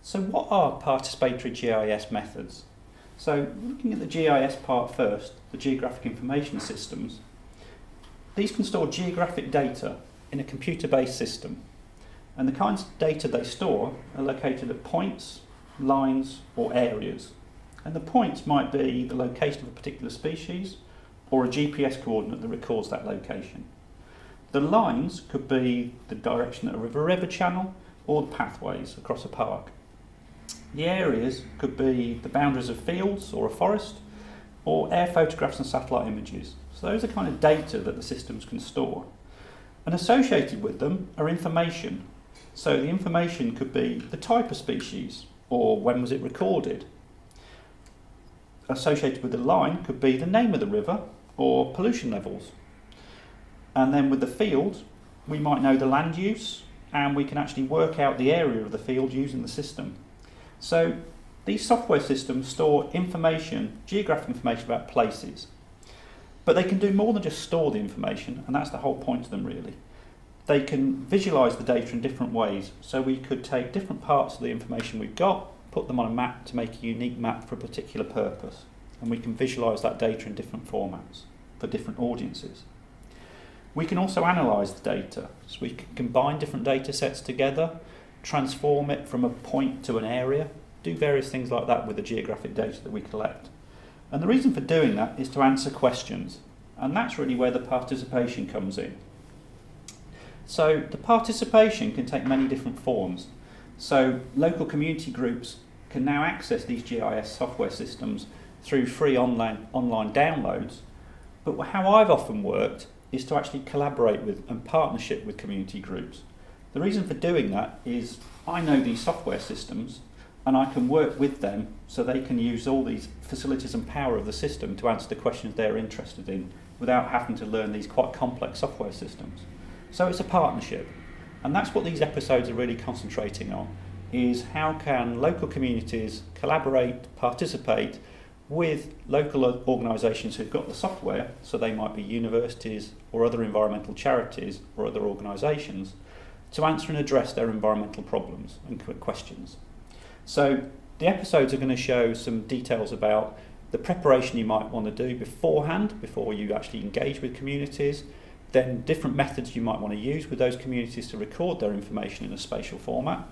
So what are participatory GIS methods? So looking at the GIS part first, the Geographic Information Systems, these can store geographic data in a computer-based system. And the kinds of data they store are located at points, lines or areas. And the points might be the location of a particular species or a GPS coordinate that records that location. The lines could be the direction of a river channel or the pathways across a park. The areas could be the boundaries of fields or a forest, or air photographs and satellite images. So those are kind of data that the systems can store. And associated with them are information. So the information could be the type of species, or when was it recorded. Associated with the line could be the name of the river, or pollution levels. And then with the field, we might know the land use, and we can actually work out the area of the field using the system. So these software systems store information, geographic information about places. But they can do more than just store the information, and that's the whole point of them really. They can visualise the data in different ways. So we could take different parts of the information we've got, put them on a map to make a unique map for a particular purpose. And we can visualise that data in different formats for different audiences. We can also analyse the data. So we can combine different data sets together, transform it from a point to an area, do various things like that with the geographic data that we collect. And the reason for doing that is to answer questions. And that's really where the participation comes in. So the participation can take many different forms. So local community groups can now access these GIS software systems through free online downloads. But how I've often worked is to actually collaborate with and partnership with community groups. The reason for doing that is I know these software systems and I can work with them so they can use all these facilities and power of the system to answer the questions they're interested in without having to learn these quite complex software systems. So it's a partnership, and that's what these episodes are really concentrating on, is how can local communities collaborate, participate with local organisations who've got the software, so they might be universities or other environmental charities or other organisations, to answer and address their environmental problems and questions. So the episodes are going to show some details about the preparation you might want to do beforehand, before you actually engage with communities, then different methods you might want to use with those communities to record their information in a spatial format,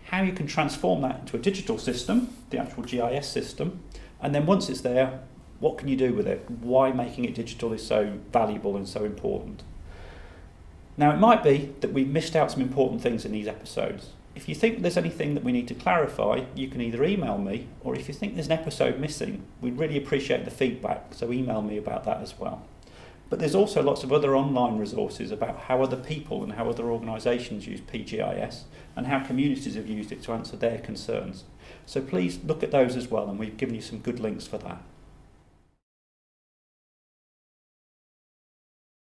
how you can transform that into a digital system, the actual GIS system, and then once it's there, what can you do with it? Why making it digital is so valuable and so important. Now it might be that we've missed out some important things in these episodes. If you think there's anything that we need to clarify, you can either email me, or if you think there's an episode missing, we'd really appreciate the feedback, so email me about that as well. But there's also lots of other online resources about how other people and how other organisations use PGIS and how communities have used it to answer their concerns. So please look at those as well, and we've given you some good links for that.